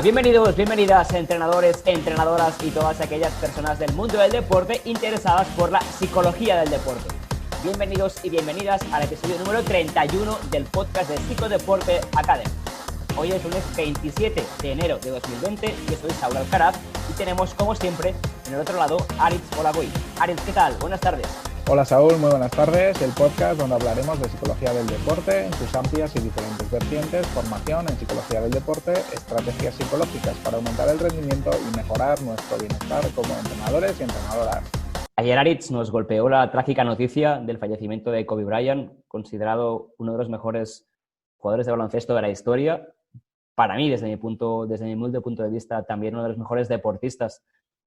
Hola, bienvenidos, bienvenidas, entrenadores, entrenadoras y todas aquellas personas del mundo del deporte interesadas por la psicología del deporte. Bienvenidos y bienvenidas al episodio número 31 del podcast de Psicodeporte Academy. Hoy es lunes 27 de enero de 2020, yo soy Saúl Alcaraz y tenemos, como siempre, en el otro lado, Aritz Olagoy. Aritz, ¿qué tal? Buenas tardes. Hola Saúl, muy buenas tardes. El podcast donde hablaremos de psicología del deporte en sus amplias y diferentes vertientes, formación en psicología del deporte, estrategias psicológicas para aumentar el rendimiento y mejorar nuestro bienestar como entrenadores y entrenadoras. Ayer Aritz nos golpeó la trágica noticia del fallecimiento de Kobe Bryant, considerado uno de los mejores jugadores de baloncesto de la historia. Para mí, desde mi humilde punto de vista, también uno de los mejores deportistas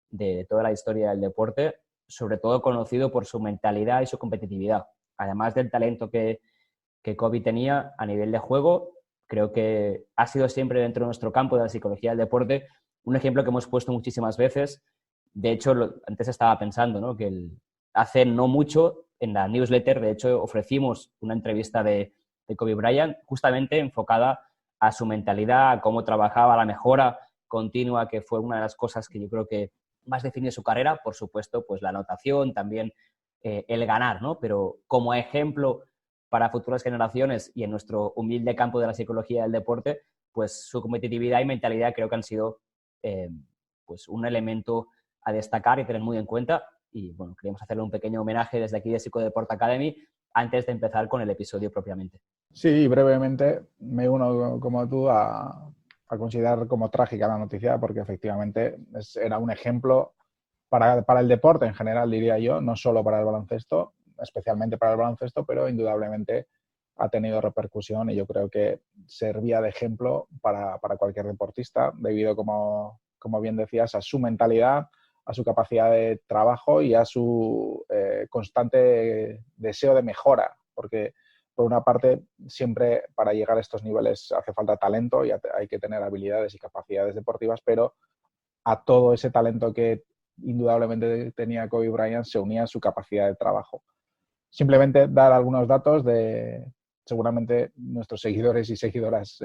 de toda la historia del deporte, sobre todo conocido por su mentalidad y su competitividad. Además del talento que Kobe tenía a nivel de juego, creo que ha sido siempre dentro de nuestro campo de la psicología del deporte un ejemplo que hemos puesto muchísimas veces. De hecho, antes estaba pensando, ¿no?, que hace no mucho en la newsletter, de hecho, ofrecimos una entrevista de Kobe Bryant justamente enfocada a su mentalidad, a cómo trabajaba, la mejora continua, que fue una de las cosas que yo creo que más definió su carrera. Por supuesto, pues la anotación, también el ganar, ¿no? Pero como ejemplo para futuras generaciones y en nuestro humilde campo de la psicología del deporte, pues su competitividad y mentalidad creo que han sido pues un elemento a destacar y tener muy en cuenta. Y bueno, queríamos hacerle un pequeño homenaje desde aquí de Psicodeporte Academy antes de empezar con el episodio propiamente. Sí, brevemente me uno como tú a considerar como trágica la noticia porque efectivamente era un ejemplo para el deporte en general, diría yo, no solo para el baloncesto, especialmente para el baloncesto, pero indudablemente ha tenido repercusión y yo creo que servía de ejemplo para cualquier deportista debido, como bien decías, a su mentalidad, a su capacidad de trabajo y a su constante deseo de mejora, porque por una parte siempre para llegar a estos niveles hace falta talento y hay que tener habilidades y capacidades deportivas, pero a todo ese talento que indudablemente tenía Kobe Bryant se unía su capacidad de trabajo. Simplemente dar algunos datos seguramente nuestros seguidores y seguidoras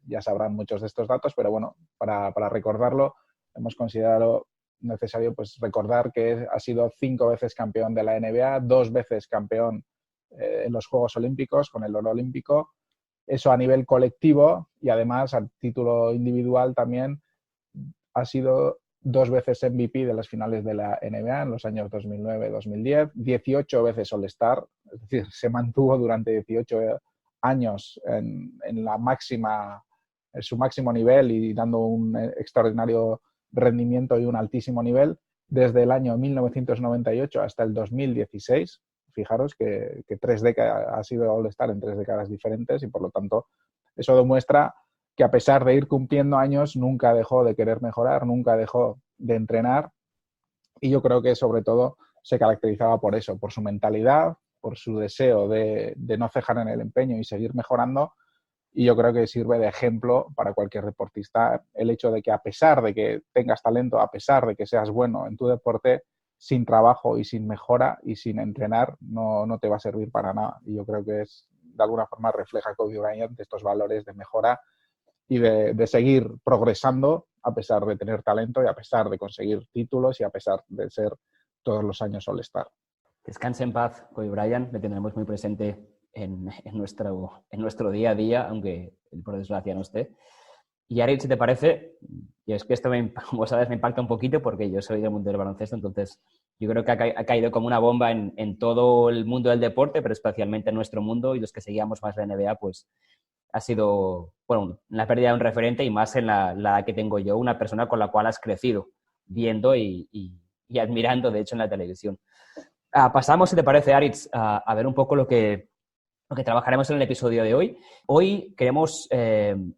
ya sabrán muchos de estos datos, pero bueno, para recordarlo hemos considerado necesario pues recordar que ha sido 5 veces campeón de la NBA, 2 veces campeón en los Juegos Olímpicos con el oro olímpico, eso a nivel colectivo, y además a título individual también ha sido 2 veces MVP de las finales de la NBA en los años 2009-2010, 18 veces All-Star, es decir, se mantuvo durante 18 años en su máximo nivel y dando un extraordinario rendimiento y un altísimo nivel desde el año 1998 hasta el 2016. Fijaros que 3 décadas ha sido All-Star en 3 décadas diferentes y por lo tanto eso demuestra que a pesar de ir cumpliendo años nunca dejó de querer mejorar, nunca dejó de entrenar y yo creo que sobre todo se caracterizaba por eso, por su mentalidad, por su deseo de no cejar en el empeño y seguir mejorando. Y yo creo que sirve de ejemplo para cualquier deportista el hecho de que a pesar de que tengas talento, a pesar de que seas bueno en tu deporte, sin trabajo y sin mejora y sin entrenar no te va a servir para nada. Y yo creo que de alguna forma refleja Kobe Bryant estos valores de mejora y de seguir progresando a pesar de tener talento y a pesar de conseguir títulos y a pesar de ser todos los años All-Star. Descanse en paz, Kobe Bryant, le tendremos muy presente en nuestro día a día, aunque él por desgracia no esté. Y Aritz, si te parece, y es que esto, como sabes, me impacta un poquito porque yo soy del mundo del baloncesto, entonces yo creo que ha caído como una bomba en todo el mundo del deporte, pero especialmente en nuestro mundo y los que seguíamos más la NBA, pues ha sido, bueno, la pérdida de un referente y más en la que tengo yo, una persona con la cual has crecido viendo y admirando, de hecho, en la televisión. Pasamos, si te parece, Aritz, a ver un poco lo que trabajaremos en el episodio de hoy. Hoy queremos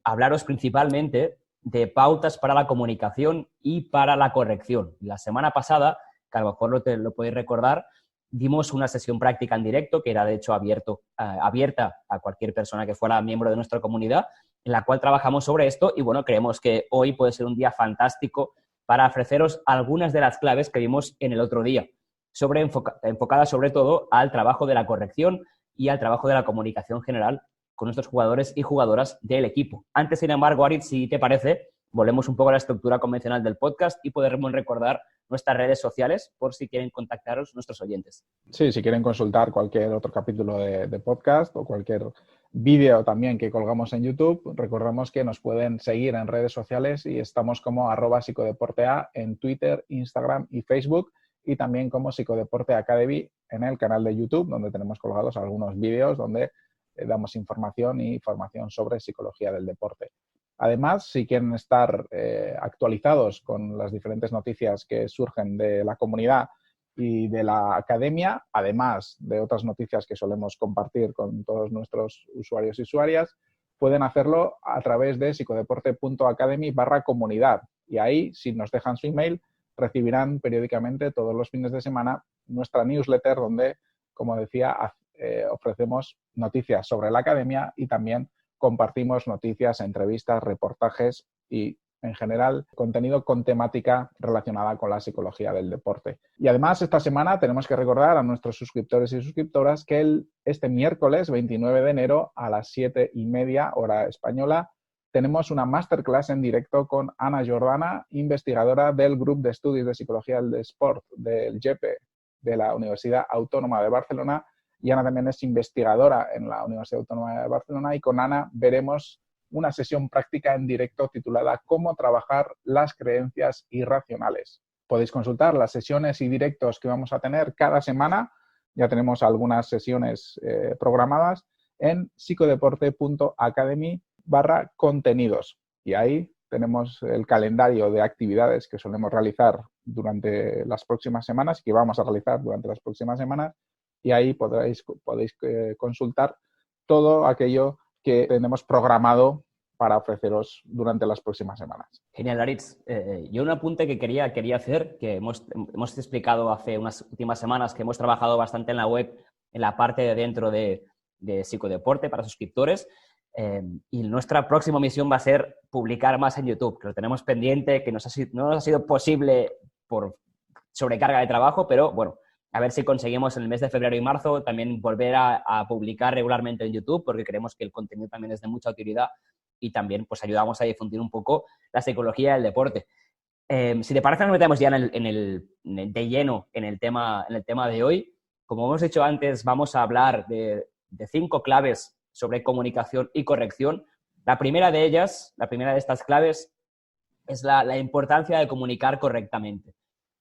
hablaros principalmente de pautas para la comunicación y para la corrección. La semana pasada, que a lo mejor lo podéis recordar, dimos una sesión práctica en directo que era de hecho abierta a cualquier persona que fuera miembro de nuestra comunidad, en la cual trabajamos sobre esto y bueno, creemos que hoy puede ser un día fantástico para ofreceros algunas de las claves que vimos en el otro día, enfocadas sobre todo al trabajo de la corrección y al trabajo de la comunicación general con nuestros jugadores y jugadoras del equipo. Antes, sin embargo, Aritz, si te parece, volvemos un poco a la estructura convencional del podcast y podremos recordar nuestras redes sociales por si quieren contactaros nuestros oyentes. Sí, si quieren consultar cualquier otro capítulo de podcast o cualquier vídeo también que colgamos en YouTube, recordamos que nos pueden seguir en redes sociales y estamos como @psicodeportea en Twitter, Instagram y Facebook, y también como Psicodeporte Academy en el canal de YouTube, donde tenemos colgados algunos vídeos donde damos información y formación sobre psicología del deporte. Además, si quieren estar actualizados con las diferentes noticias que surgen de la comunidad y de la academia, además de otras noticias que solemos compartir con todos nuestros usuarios y usuarias, pueden hacerlo a través de psicodeporte.academy/comunidad. Y ahí, si nos dejan su email, recibirán periódicamente todos los fines de semana nuestra newsletter donde, como decía, ofrecemos noticias sobre la academia y también compartimos noticias, entrevistas, reportajes y, en general, contenido con temática relacionada con la psicología del deporte. Y además, esta semana tenemos que recordar a nuestros suscriptores y suscriptoras que este miércoles 29 de enero a las 7:30 hora española tenemos una masterclass en directo con Ana Jordana, investigadora del Grupo de Estudios de Psicología del Sport del GEPE de la Universidad Autónoma de Barcelona. Y Ana también es investigadora en la Universidad Autónoma de Barcelona, y con Ana veremos una sesión práctica en directo titulada "Cómo trabajar las creencias irracionales". Podéis consultar las sesiones y directos que vamos a tener cada semana. Ya tenemos algunas sesiones programadas en psicodeporte.academy/contenidos. Y ahí tenemos el calendario de actividades que solemos realizar durante las próximas semanas y que vamos a realizar durante las próximas semanas. Y ahí podéis consultar todo aquello que tenemos programado para ofreceros durante las próximas semanas. Genial, Aritz. Yo un apunte que quería hacer, que hemos explicado hace unas últimas semanas que hemos trabajado bastante en la web, en la parte de dentro de psicodeporte para suscriptores, y nuestra próxima misión va a ser publicar más en YouTube, que lo tenemos pendiente, que no nos ha sido posible por sobrecarga de trabajo, pero bueno, a ver si conseguimos en el mes de febrero y marzo también volver a publicar regularmente en YouTube, porque creemos que el contenido también es de mucha utilidad y también pues ayudamos a difundir un poco la psicología del deporte. Si te parece, nos metemos ya de lleno en el tema de hoy. Como hemos dicho antes, vamos a hablar de 5 claves sobre comunicación y corrección. La primera de estas claves es la importancia de comunicar correctamente.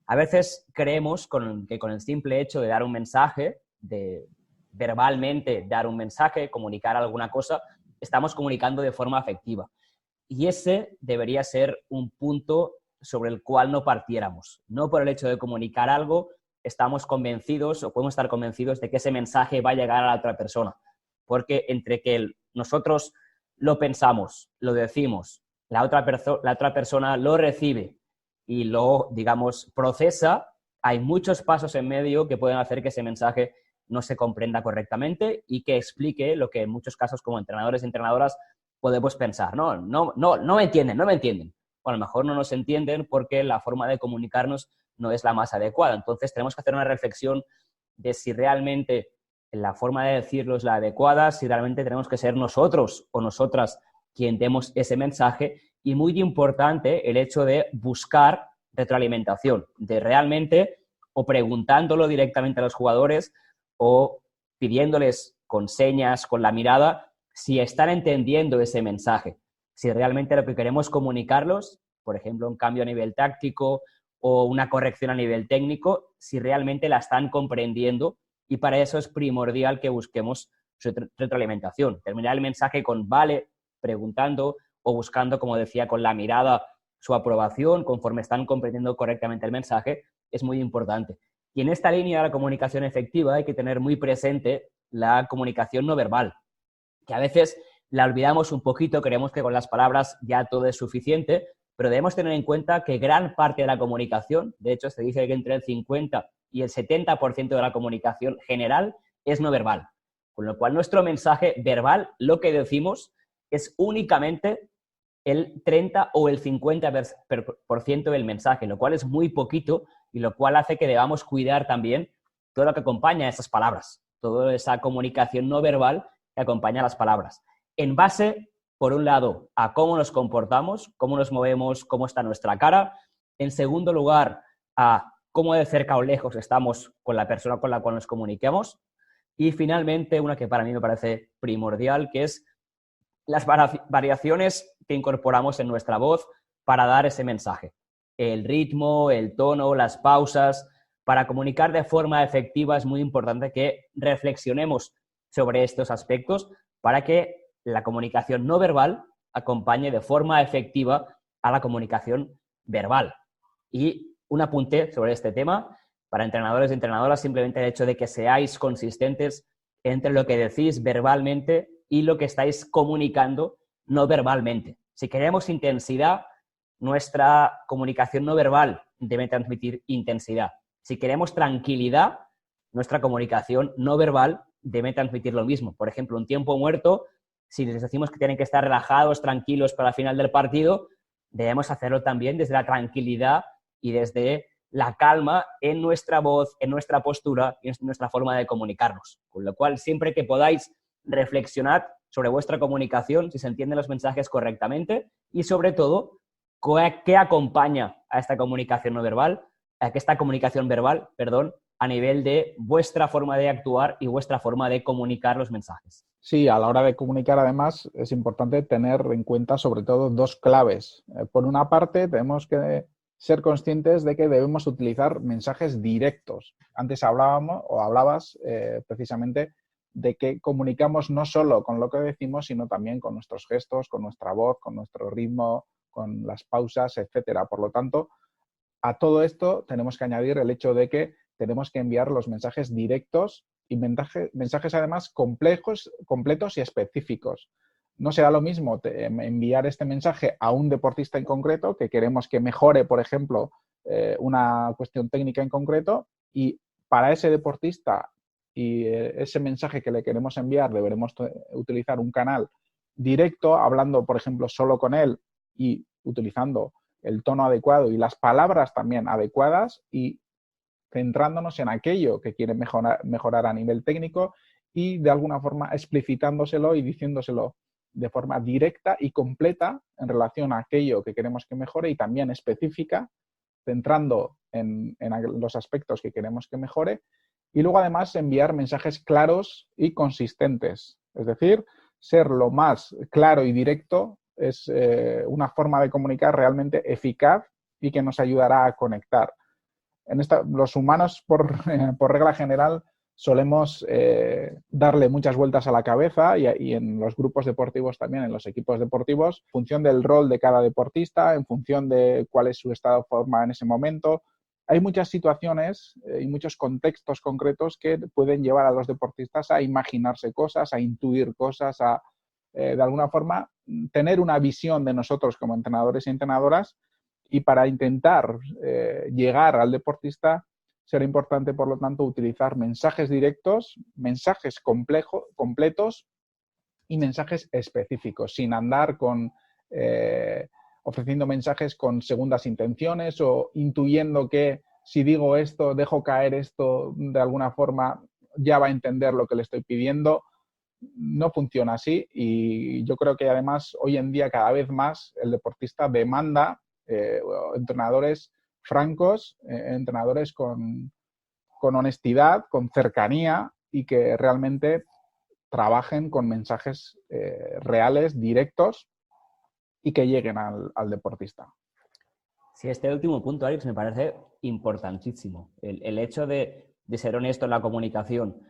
A veces creemos que con el simple hecho de dar un mensaje, de verbalmente dar un mensaje, comunicar alguna cosa, estamos comunicando de forma afectiva. Y ese debería ser un punto sobre el cual no partiéramos. No por el hecho de comunicar algo estamos convencidos o podemos estar convencidos de que ese mensaje va a llegar a la otra persona. Porque entre que nosotros lo pensamos, lo decimos, la otra persona lo recibe y lo, digamos, procesa, hay muchos pasos en medio que pueden hacer que ese mensaje no se comprenda correctamente y que explique lo que en muchos casos como entrenadores y entrenadoras podemos pensar. No me entienden. O a lo mejor no nos entienden porque la forma de comunicarnos no es la más adecuada. Entonces tenemos que hacer una reflexión de si realmente la forma de decirlo es la adecuada, si realmente tenemos que ser nosotros o nosotras quien demos ese mensaje. Y muy importante el hecho de buscar retroalimentación, de realmente o preguntándolo directamente a los jugadores o pidiéndoles con señas, con la mirada, si están entendiendo ese mensaje, si realmente lo que queremos comunicarlos, por ejemplo, un cambio a nivel táctico o una corrección a nivel técnico, si realmente la están comprendiendo, y para eso es primordial que busquemos su retroalimentación. Terminar el mensaje con vale, preguntando, o buscando, como decía, con la mirada su aprobación conforme están comprendiendo correctamente el mensaje, es muy importante. Y en esta línea de la comunicación efectiva hay que tener muy presente la comunicación no verbal, que a veces la olvidamos un poquito, creemos que con las palabras ya todo es suficiente, pero debemos tener en cuenta que gran parte de la comunicación, de hecho se dice que entre el 50 y el 70% de la comunicación general es no verbal, con lo cual nuestro mensaje verbal, lo que decimos, es únicamente el 30 o el 50% del mensaje, lo cual es muy poquito y lo cual hace que debamos cuidar también todo lo que acompaña a esas palabras, toda esa comunicación no verbal que acompaña a las palabras. En base por un lado, a cómo nos comportamos, cómo nos movemos, cómo está nuestra cara. En segundo lugar, a cómo de cerca o lejos estamos con la persona con la cual nos comuniquemos. Y finalmente, una que para mí me parece primordial, que es las variaciones que incorporamos en nuestra voz para dar ese mensaje. El ritmo, el tono, las pausas. Para comunicar de forma efectiva es muy importante que reflexionemos sobre estos aspectos para que la comunicación no verbal acompañe de forma efectiva a la comunicación verbal. Y un apunte sobre este tema, para entrenadores y entrenadoras, simplemente el hecho de que seáis consistentes entre lo que decís verbalmente y lo que estáis comunicando no verbalmente. Si queremos intensidad, nuestra comunicación no verbal debe transmitir intensidad. Si queremos tranquilidad, nuestra comunicación no verbal debe transmitir lo mismo. Por ejemplo, un tiempo muerto, si les decimos que tienen que estar relajados, tranquilos para el final del partido, debemos hacerlo también desde la tranquilidad y desde la calma en nuestra voz, en nuestra postura y en nuestra forma de comunicarnos. Con lo cual, siempre que podáis, reflexionad sobre vuestra comunicación, si se entienden los mensajes correctamente y, sobre todo, qué acompaña a esta comunicación no verbal, a esta comunicación verbal, a nivel de vuestra forma de actuar y vuestra forma de comunicar los mensajes. Sí, a la hora de comunicar, además, es importante tener en cuenta sobre todo dos claves. Por una parte, tenemos que ser conscientes de que debemos utilizar mensajes directos. Antes hablabas precisamente de que comunicamos no solo con lo que decimos, sino también con nuestros gestos, con nuestra voz, con nuestro ritmo, con las pausas, etcétera. Por lo tanto, a todo esto tenemos que añadir el hecho de que tenemos que enviar los mensajes directos y mensajes además complejos, completos y específicos. No será lo mismo enviar este mensaje a un deportista en concreto que queremos que mejore, por ejemplo, una cuestión técnica en concreto, y para ese deportista y ese mensaje que le queremos enviar deberemos utilizar un canal directo, hablando, por ejemplo, solo con él y utilizando el tono adecuado y las palabras también adecuadas y centrándonos en aquello que quiere mejorar a nivel técnico y de alguna forma explicitándoselo y diciéndoselo de forma directa y completa en relación a aquello que queremos que mejore y también específica, centrando en los aspectos que queremos que mejore, y luego además enviar mensajes claros y consistentes. Es decir, ser lo más claro y directo es una forma de comunicar realmente eficaz y que nos ayudará a conectar. Los humanos, por regla general, solemos darle muchas vueltas a la cabeza y en los grupos deportivos también, en los equipos deportivos, en función del rol de cada deportista, en función de cuál es su estado de forma en ese momento. Hay muchas situaciones y muchos contextos concretos que pueden llevar a los deportistas a imaginarse cosas, a intuir cosas, a de alguna forma tener una visión de nosotros como entrenadores y entrenadoras, y para intentar llegar al deportista será importante, por lo tanto, utilizar mensajes directos, mensajes completos y mensajes específicos, sin andar ofreciendo mensajes con segundas intenciones o intuyendo que si digo esto, dejo caer esto, de alguna forma ya va a entender lo que le estoy pidiendo. No funciona así y yo creo que además hoy en día cada vez más el deportista demanda entrenadores francos, entrenadores con honestidad, con cercanía y que realmente trabajen con mensajes reales, directos y que lleguen al deportista. Sí, este último punto, Alex, me parece importantísimo. El hecho de ser honesto en la comunicación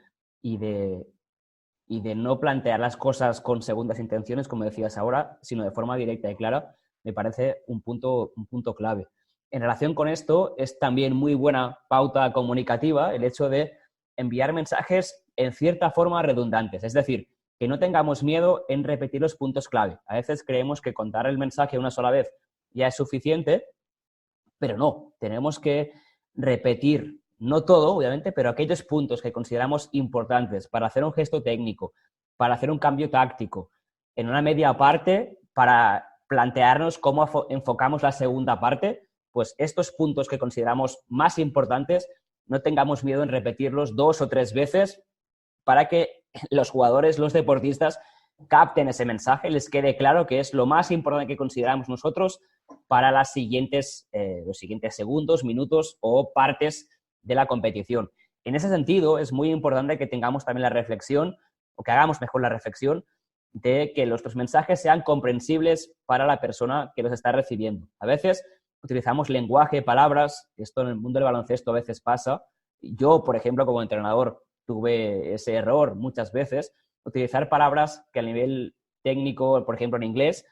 y de no plantear las cosas con segundas intenciones, como decías ahora, sino de forma directa y clara, me parece un punto clave. En relación con esto, es también muy buena pauta comunicativa el hecho de enviar mensajes en cierta forma redundantes. Es decir, que no tengamos miedo en repetir los puntos clave. A veces creemos que contar el mensaje una sola vez ya es suficiente, pero no. Tenemos que repetir, no todo, obviamente, pero aquellos puntos que consideramos importantes para hacer un gesto técnico, para hacer un cambio táctico, en una media parte, para plantearnos cómo enfocamos la segunda parte, pues estos puntos que consideramos más importantes, no tengamos miedo en repetirlos 2 o 3 veces para que los jugadores, los deportistas, capten ese mensaje, les quede claro que es lo más importante que consideramos nosotros para los siguientes segundos, minutos o partes de la competición. En ese sentido, es muy importante que tengamos también la reflexión, o que hagamos mejor la reflexión, de que nuestros mensajes sean comprensibles para la persona que los está recibiendo. A veces utilizamos lenguaje, palabras, esto en el mundo del baloncesto a veces pasa. Yo, por ejemplo, como entrenador, tuve ese error muchas veces, utilizar palabras que a nivel técnico, por ejemplo en inglés,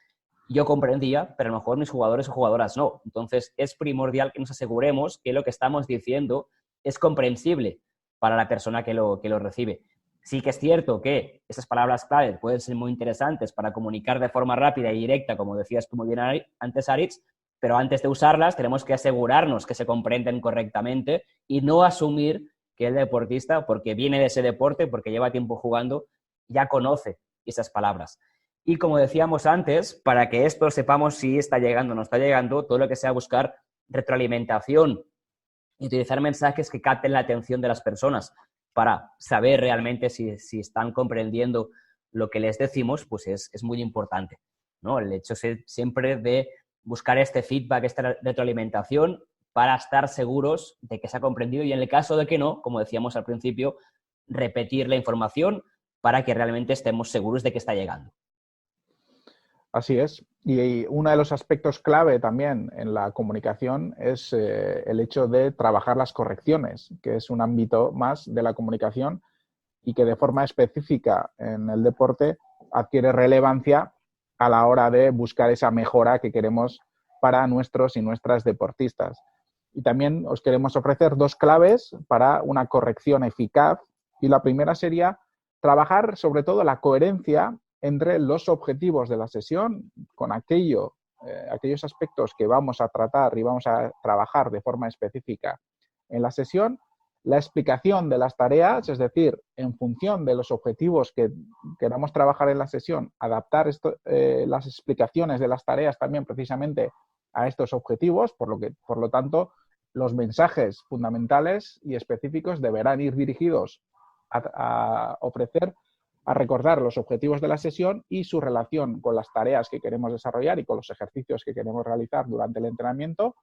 yo comprendía, pero a lo mejor mis jugadores o jugadoras no. Entonces, es primordial que nos aseguremos que lo que estamos diciendo es comprensible para la persona que lo recibe. Sí que es cierto que esas palabras clave pueden ser muy interesantes para comunicar de forma rápida y directa, como decías tú muy bien antes, Aritz, pero antes de usarlas tenemos que asegurarnos que se comprenden correctamente y no asumir que el deportista, porque viene de ese deporte, porque lleva tiempo jugando, ya conoce esas palabras. Y como decíamos antes, para que esto sepamos si está llegando o no está llegando, todo lo que sea buscar retroalimentación y utilizar mensajes que capten la atención de las personas para saber realmente si están comprendiendo lo que les decimos, pues es muy importante, ¿no? El hecho siempre de buscar este feedback, esta retroalimentación para estar seguros de que se ha comprendido y en el caso de que no, como decíamos al principio, repetir la información para que realmente estemos seguros de que está llegando. Así es. Y uno de los aspectos clave también en la comunicación es el hecho de trabajar las correcciones, que es un ámbito más de la comunicación y que de forma específica en el deporte adquiere relevancia a la hora de buscar esa mejora que queremos para nuestros y nuestras deportistas. Y también os queremos ofrecer 2 claves para una corrección eficaz. Y la primera sería trabajar sobre todo la coherencia entre los objetivos de la sesión con aquellos aspectos que vamos a tratar y vamos a trabajar de forma específica en la sesión, la explicación de las tareas, es decir, en función de los objetivos que queramos trabajar en la sesión, adaptar las explicaciones de las tareas también precisamente a estos objetivos, por lo tanto, los mensajes fundamentales y específicos deberán ir dirigidos a ofrecer, a recordar los objetivos de la sesión y su relación con las tareas que queremos desarrollar y con los ejercicios que queremos realizar durante el entrenamiento.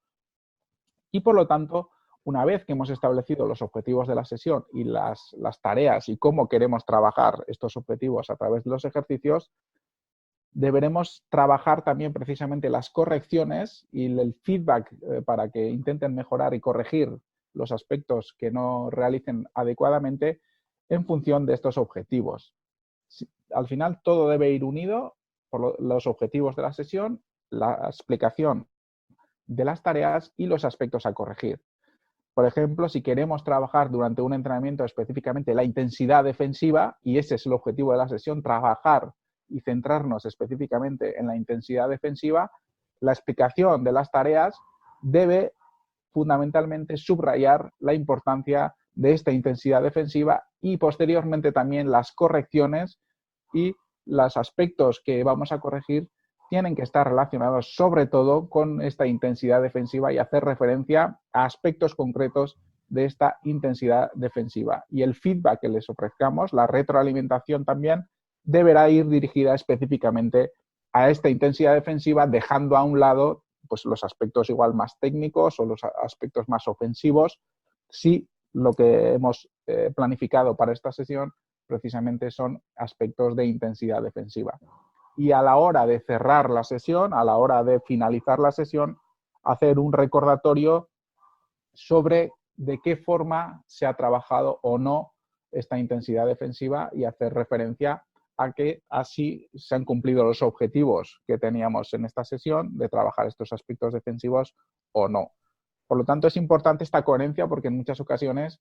Y por lo tanto, una vez que hemos establecido los objetivos de la sesión y las tareas y cómo queremos trabajar estos objetivos a través de los ejercicios, deberemos trabajar también precisamente las correcciones y el feedback para que intenten mejorar y corregir los aspectos que no realicen adecuadamente en función de estos objetivos. Al final todo debe ir unido por los objetivos de la sesión, la explicación de las tareas y los aspectos a corregir. Por ejemplo, si queremos trabajar durante un entrenamiento específicamente la intensidad defensiva, y ese es el objetivo de la sesión, trabajar y centrarnos específicamente en la intensidad defensiva, la explicación de las tareas debe fundamentalmente subrayar la importancia de esta intensidad defensiva y posteriormente también las correcciones y los aspectos que vamos a corregir tienen que estar relacionados sobre todo con esta intensidad defensiva y hacer referencia a aspectos concretos de esta intensidad defensiva. Y el feedback que les ofrezcamos, la retroalimentación también, deberá ir dirigida específicamente a esta intensidad defensiva, dejando a un lado pues, los aspectos igual más técnicos o los aspectos más ofensivos, si lo que hemos planificado para esta sesión precisamente son aspectos de intensidad defensiva. Y a la hora de cerrar la sesión, a la hora de finalizar la sesión, hacer un recordatorio sobre de qué forma se ha trabajado o no esta intensidad defensiva y hacer referencia a que así se han cumplido los objetivos que teníamos en esta sesión de trabajar estos aspectos defensivos o no. Por lo tanto, es importante esta coherencia porque en muchas ocasiones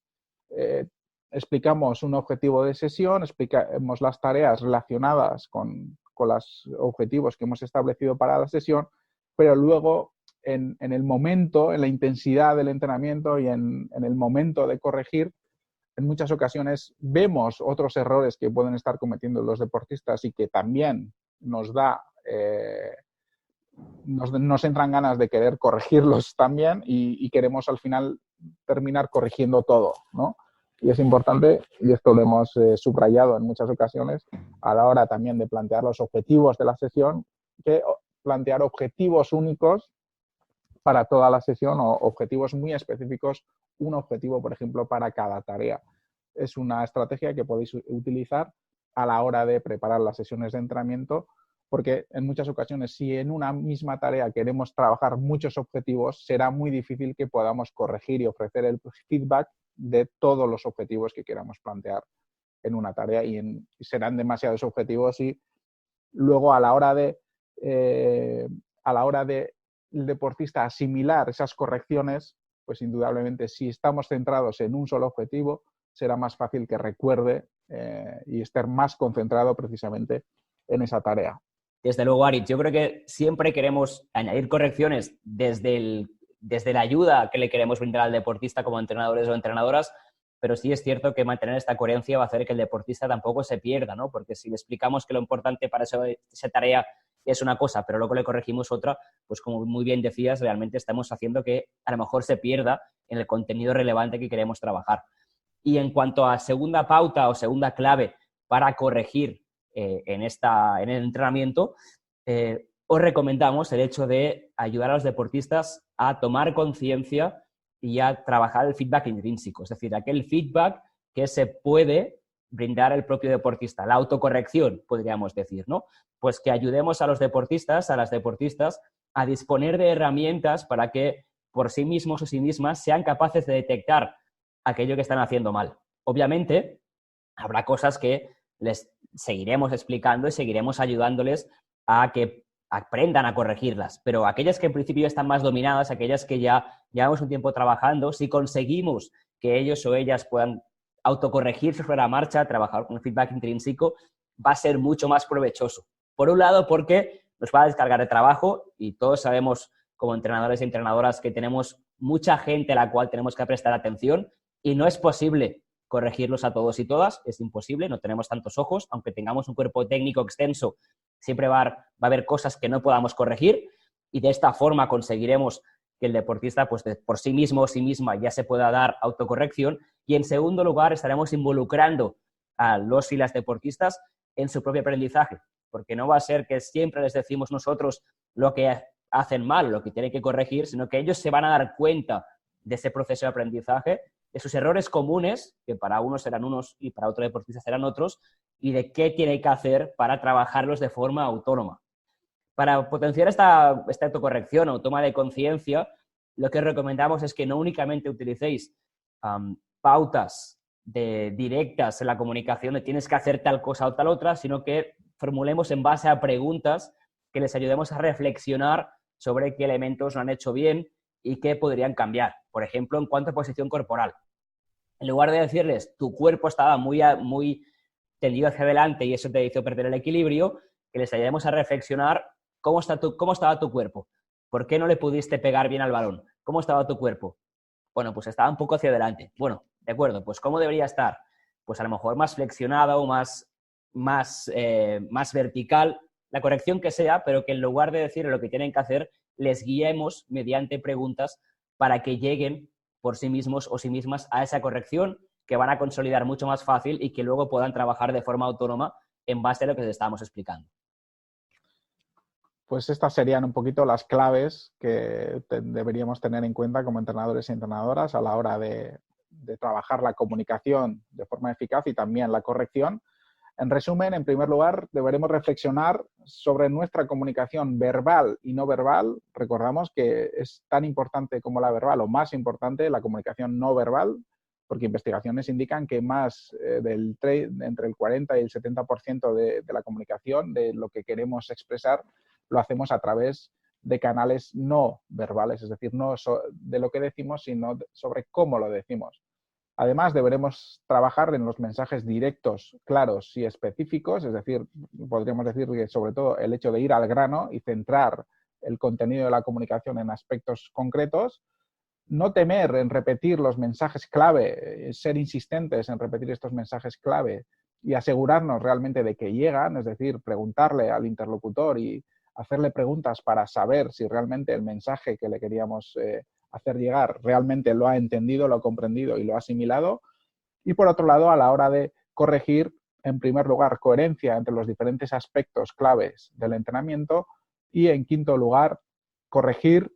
explicamos un objetivo de sesión, explicamos las tareas relacionadas con los objetivos que hemos establecido para la sesión, pero luego en el momento, en la intensidad del entrenamiento y en el momento de corregir, en muchas ocasiones vemos otros errores que pueden estar cometiendo los deportistas y que también nos entran ganas de querer corregirlos también y queremos al final terminar corrigiendo todo, ¿no? Y es importante, y esto lo hemos subrayado en muchas ocasiones, a la hora también de plantear los objetivos de la sesión, que plantear objetivos únicos para toda la sesión o objetivos muy específicos, un objetivo, por ejemplo, para cada tarea. Es una estrategia que podéis utilizar a la hora de preparar las sesiones de entrenamiento, porque en muchas ocasiones, si en una misma tarea queremos trabajar muchos objetivos, será muy difícil que podamos corregir y ofrecer el feedback de todos los objetivos que queramos plantear en una tarea, y serán demasiados objetivos, y luego a la hora de el deportista asimilar esas correcciones, pues indudablemente si estamos centrados en un solo objetivo, será más fácil que recuerde y esté más concentrado precisamente en esa tarea. Desde luego, Aritz, yo creo que siempre queremos añadir correcciones desde la ayuda que le queremos brindar al deportista como entrenadores o entrenadoras, pero sí es cierto que mantener esta coherencia va a hacer que el deportista tampoco se pierda, ¿no? Porque si le explicamos que lo importante para esa tarea es una cosa, pero luego le corregimos otra, pues como muy bien decías, realmente estamos haciendo que a lo mejor se pierda en el contenido relevante que queremos trabajar. Y en cuanto a segunda pauta o segunda clave para corregir en el entrenamiento, os recomendamos el hecho de ayudar a los deportistas a tomar conciencia y a trabajar el feedback intrínseco, es decir, aquel feedback que se puede brindar el propio deportista, la autocorrección, podríamos decir, ¿no? Pues que ayudemos a los deportistas, a las deportistas, a disponer de herramientas para que por sí mismos o sí mismas sean capaces de detectar aquello que están haciendo mal. Obviamente, habrá cosas que les seguiremos explicando y seguiremos ayudándoles a que aprendan a corregirlas, pero aquellas que en principio están más dominadas, aquellas que ya llevamos un tiempo trabajando, si conseguimos que ellos o ellas puedan autocorregirse sobre la marcha, trabajar con el feedback intrínseco, va a ser mucho más provechoso. Por un lado, porque nos va a descargar de trabajo y todos sabemos como entrenadores y entrenadoras que tenemos mucha gente a la cual tenemos que prestar atención y no es posible corregirlos a todos y todas, es imposible, no tenemos tantos ojos, aunque tengamos un cuerpo técnico extenso, siempre va a haber cosas que no podamos corregir y de esta forma conseguiremos que el deportista pues por sí mismo o sí misma ya se pueda dar autocorrección y en segundo lugar estaremos involucrando a los y las deportistas en su propio aprendizaje, porque no va a ser que siempre les decimos nosotros lo que hacen mal, lo que tienen que corregir, sino que ellos se van a dar cuenta de ese proceso de aprendizaje, de sus errores comunes, que para unos serán unos y para otros deportistas serán otros, y de qué tiene que hacer para trabajarlos de forma autónoma. Para potenciar esta autocorrección o toma de conciencia, lo que recomendamos es que no únicamente utilicéis pautas directas en la comunicación de tienes que hacer tal cosa o tal otra, sino que formulemos en base a preguntas que les ayudemos a reflexionar sobre qué elementos no han hecho bien y qué podrían cambiar. Por ejemplo, en cuanto a posición corporal. En lugar de decirles tu cuerpo estaba muy tendido hacia adelante y eso te hizo perder el equilibrio, que les ayudemos a reflexionar cómo estaba tu cuerpo. ¿Por qué no le pudiste pegar bien al balón? ¿Cómo estaba tu cuerpo? Bueno, pues estaba un poco hacia adelante. Bueno, de acuerdo, pues ¿cómo debería estar? Pues a lo mejor más flexionada o más vertical, la corrección que sea, pero que en lugar de decirle lo que tienen que hacer, les guiemos mediante preguntas para que lleguen por sí mismos o sí mismas a esa corrección que van a consolidar mucho más fácil y que luego puedan trabajar de forma autónoma en base a lo que les estábamos explicando. Pues estas serían un poquito las claves que deberíamos tener en cuenta como entrenadores y entrenadoras a la hora de trabajar la comunicación de forma eficaz y también la corrección. En resumen, en primer lugar, deberemos reflexionar sobre nuestra comunicación verbal y no verbal. Recordamos que es tan importante como la verbal o más importante la comunicación no verbal, porque investigaciones indican que más entre el 40 y el 70% de la comunicación, de lo que queremos expresar, lo hacemos a través de canales no verbales, es decir, no de lo que decimos, sino sobre cómo lo decimos. Además, deberemos trabajar en los mensajes directos, claros y específicos, es decir, podríamos decir que sobre todo el hecho de ir al grano y centrar el contenido de la comunicación en aspectos concretos, no temer en repetir los mensajes clave, ser insistentes en repetir estos mensajes clave y asegurarnos realmente de que llegan, es decir, preguntarle al interlocutor y hacerle preguntas para saber si realmente el mensaje que le queríamos hacer llegar realmente lo ha entendido, lo ha comprendido y lo ha asimilado. Y por otro lado, a la hora de corregir, en primer lugar, coherencia entre los diferentes aspectos claves del entrenamiento y, en quinto lugar, corregir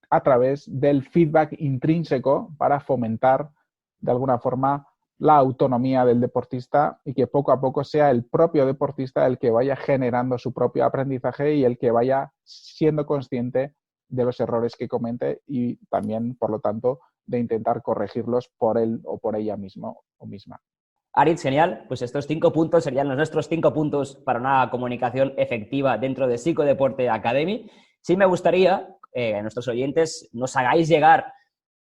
a través del feedback intrínseco para fomentar, de alguna forma, la autonomía del deportista y que poco a poco sea el propio deportista el que vaya generando su propio aprendizaje y el que vaya siendo consciente de los errores que comete y también, por lo tanto, de intentar corregirlos por él o por ella mismo o misma. Aritz, genial. Pues estos 5 puntos serían nuestros 5 puntos para una comunicación efectiva dentro de Psicodeporte Academy. Sí me gustaría a nuestros oyentes nos hagáis llegar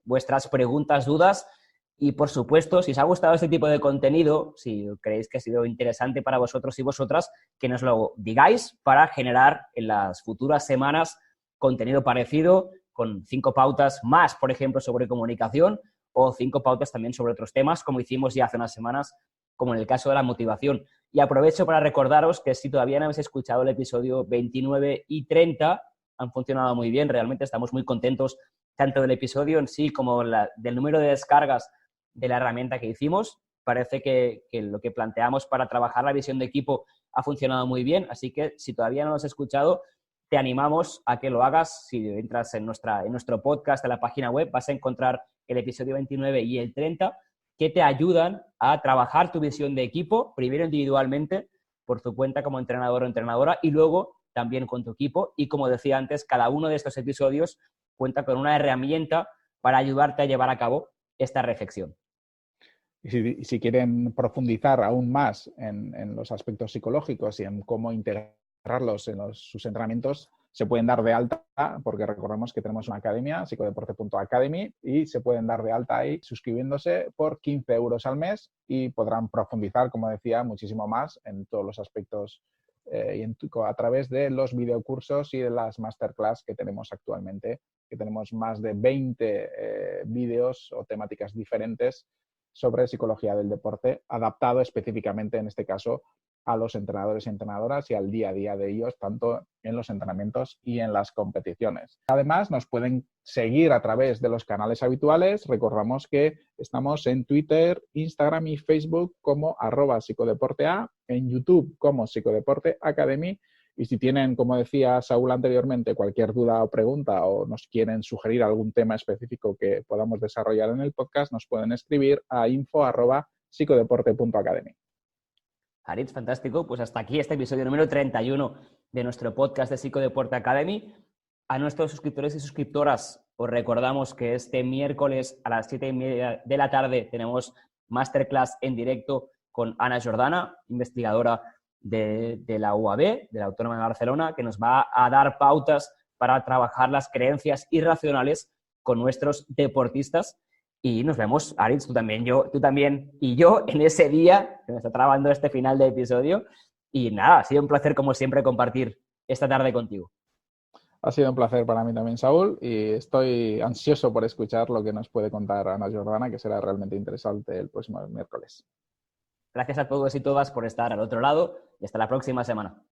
vuestras preguntas, dudas y, por supuesto, si os ha gustado este tipo de contenido, si creéis que ha sido interesante para vosotros y vosotras, que nos lo digáis para generar en las futuras semanas contenido parecido con 5 pautas más, por ejemplo, sobre comunicación o 5 pautas también sobre otros temas, como hicimos ya hace unas semanas, como en el caso de la motivación. Y aprovecho para recordaros que si todavía no habéis escuchado el episodio 29 y 30, han funcionado muy bien, realmente estamos muy contentos tanto del episodio en sí como del número de descargas de la herramienta que hicimos. Parece que lo que planteamos para trabajar la visión de equipo ha funcionado muy bien, así que si todavía no lo has escuchado, te animamos a que lo hagas. Si entras en nuestro podcast, en la página web, vas a encontrar el episodio 29 y el 30, que te ayudan a trabajar tu visión de equipo, primero individualmente, por tu cuenta como entrenador o entrenadora, y luego también con tu equipo. Y como decía antes, cada uno de estos episodios cuenta con una herramienta para ayudarte a llevar a cabo esta reflexión. Y si quieren profundizar aún más en los aspectos psicológicos y en cómo integrarlos en sus entrenamientos, se pueden dar de alta, porque recordemos que tenemos una academia, psicodeporte.academy, y se pueden dar de alta ahí suscribiéndose por 15 euros al mes y podrán profundizar, como decía, muchísimo más en todos los aspectos a través de los videocursos y de las masterclass que tenemos actualmente, que tenemos más de 20 vídeos o temáticas diferentes sobre psicología del deporte, adaptado específicamente, en este caso, a los entrenadores y entrenadoras y al día a día de ellos, tanto en los entrenamientos y en las competiciones. Además, nos pueden seguir a través de los canales habituales. Recordamos que estamos en Twitter, Instagram y Facebook como @psicodeportea, en YouTube como Psicodeporte Academy. Y si tienen, como decía Saúl anteriormente, cualquier duda o pregunta o nos quieren sugerir algún tema específico que podamos desarrollar en el podcast, nos pueden escribir a info@psicodeporte.academy. Aritz, fantástico. Pues hasta aquí este episodio número 31 de nuestro podcast de Psicodeporte Academy. A nuestros suscriptores y suscriptoras os recordamos que este miércoles a las 7:30 de la tarde tenemos masterclass en directo con Ana Jordana, investigadora de la UAB, de la Autónoma de Barcelona, que nos va a dar pautas para trabajar las creencias irracionales con nuestros deportistas. Y nos vemos, Aritz, tú también y yo en ese día, que me está trabando este final de episodio. Y nada, ha sido un placer, como siempre, compartir esta tarde contigo. Ha sido un placer para mí también, Saúl, y estoy ansioso por escuchar lo que nos puede contar Ana Jordana, que será realmente interesante el próximo miércoles. Gracias a todos y todas por estar al otro lado y hasta la próxima semana.